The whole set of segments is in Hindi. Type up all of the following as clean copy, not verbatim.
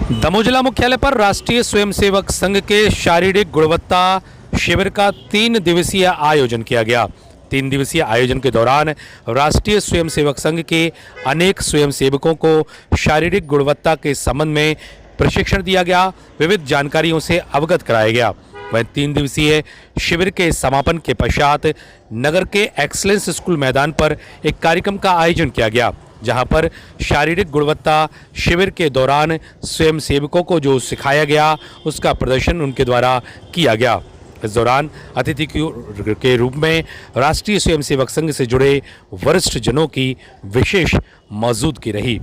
दमोह जिला मुख्यालय पर राष्ट्रीय स्वयंसेवक संघ के शारीरिक गुणवत्ता शिविर का 3 दिवसीय आयोजन किया गया। 3 दिवसीय आयोजन के दौरान राष्ट्रीय स्वयंसेवक संघ के अनेक स्वयंसेवकों को शारीरिक गुणवत्ता के संबंध में प्रशिक्षण दिया गया, विविध जानकारियों से अवगत कराया गया। वहीं 3 दिवसीय शिविर के समापन के पश्चात नगर के एक्सीलेंस स्कूल मैदान पर एक कार्यक्रम का आयोजन किया गया, जहां पर शारीरिक गुणवत्ता शिविर के दौरान स्वयंसेवकों को जो सिखाया गया उसका प्रदर्शन उनके द्वारा किया गया। इस दौरान अतिथि के रूप में राष्ट्रीय स्वयंसेवक संघ से जुड़े वरिष्ठ जनों की विशेष मौजूदगी रही।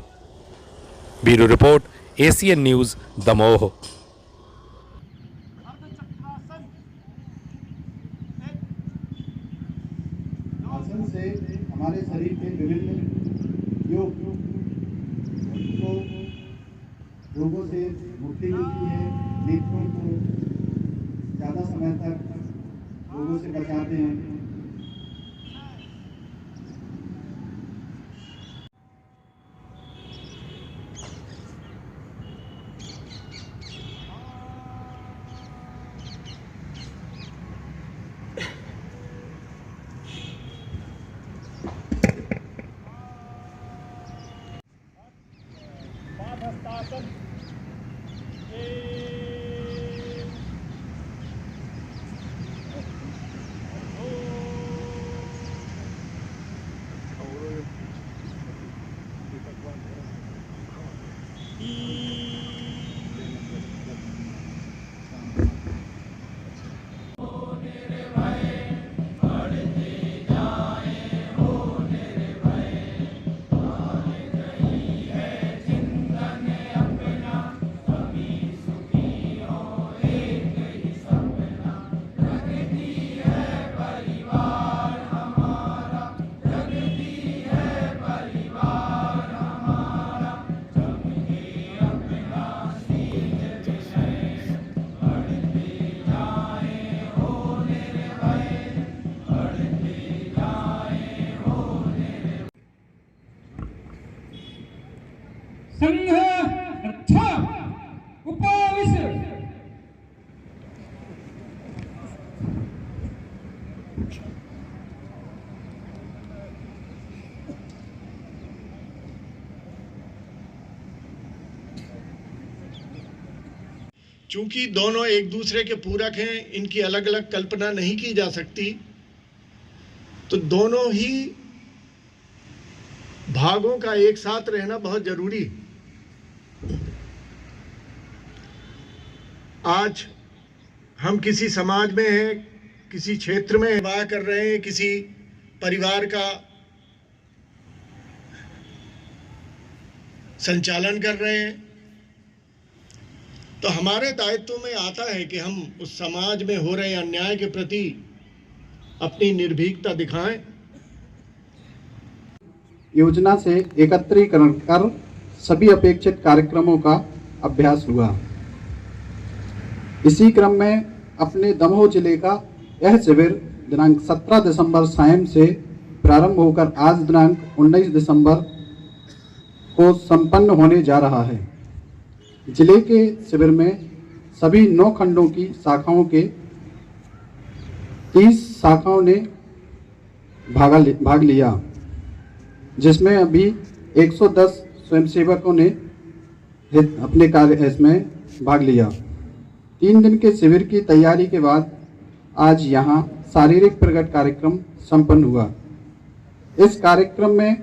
Bureau report, ACN news, Damoh. आसन से हमारे शरीर के विभिन्न योग को रोगों से मुक्ति मिलती है, नेत्रों को ज़्यादा समय तक रोगों से बचाते हैं। संघ रक्षा उपविश। चूंकि दोनों एक दूसरे के पूरक हैं, इनकी अलग अलग कल्पना नहीं की जा सकती, तो दोनों ही भागों का एक साथ रहना बहुत जरूरी है। आज हम किसी समाज में हैं, किसी क्षेत्र में वाह कर रहे हैं, किसी परिवार का संचालन कर रहे हैं, तो हमारे दायित्व में आता है कि हम उस समाज में हो रहे अन्याय के प्रति अपनी निर्भीकता दिखाएं। योजना से एकत्रीकरण कर सभी अपेक्षित कार्यक्रमों का अभ्यास हुआ। इसी क्रम में अपने दमोह जिले का यह शिविर दिनांक 17 दिसंबर सायं से प्रारंभ होकर आज दिनांक 19 दिसंबर को संपन्न होने जा रहा है। जिले के शिविर में सभी 9 खंडों की शाखाओं के 30 शाखाओं ने भाग लिया, जिसमें अभी 110 स्वयंसेवकों ने अपने कार्य इसमें भाग लिया। 3 दिन के शिविर की तैयारी के बाद आज यहाँ शारीरिक प्रकट कार्यक्रम संपन्न हुआ। इस कार्यक्रम में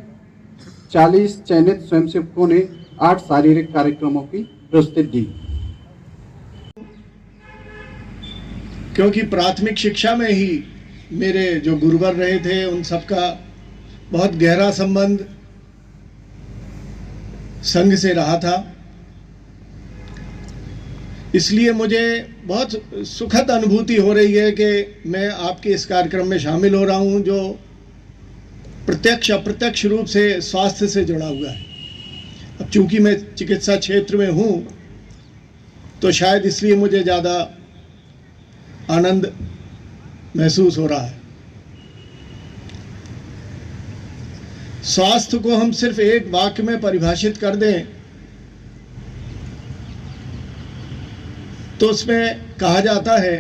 40 चयनित स्वयंसेवकों ने 8 शारीरिक कार्यक्रमों की प्रस्तुति दी। क्योंकि प्राथमिक शिक्षा में ही मेरे जो गुरुवर रहे थे, उन सबका बहुत गहरा संबंध संघ से रहा था, इसलिए मुझे बहुत सुखद अनुभूति हो रही है कि मैं आपके इस कार्यक्रम में शामिल हो रहा हूं, जो प्रत्यक्ष अप्रत्यक्ष रूप से स्वास्थ्य से जुड़ा हुआ है। अब चूंकि मैं चिकित्सा क्षेत्र में हूं, तो शायद इसलिए मुझे ज़्यादा आनंद महसूस हो रहा है। स्वास्थ्य को हम सिर्फ एक वाक्य में परिभाषित कर दें तो उसमें कहा जाता है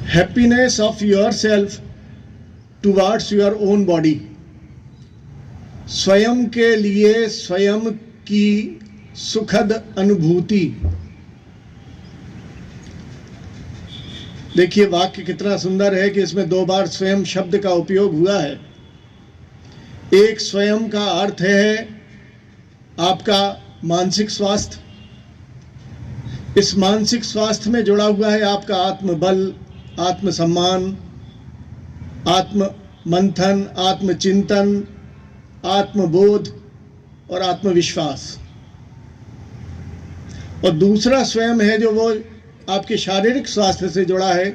happiness of your self towards your own body, स्वयं के लिए स्वयं की सुखद अनुभूति। देखिए वाक्य कितना सुंदर है कि इसमें 2 बार स्वयं शब्द का उपयोग हुआ है। एक स्वयं का अर्थ है आपका मानसिक स्वास्थ्य, इस मानसिक स्वास्थ्य में जुड़ा हुआ है आपका आत्मबल, आत्मसम्मान, आत्म मंथन, आत्मचिंतन, आत्मबोध और आत्मविश्वास। और दूसरा स्वयं है जो वो आपके शारीरिक स्वास्थ्य से जुड़ा है,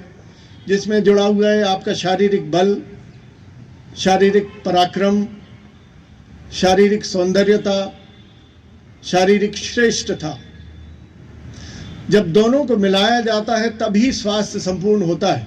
जिसमें जुड़ा हुआ है आपका शारीरिक बल, शारीरिक पराक्रम, शारीरिक सौंदर्यता, शारीरिक श्रेष्ठता। जब दोनों को मिलाया जाता है तभी स्वास्थ्य संपूर्ण होता है।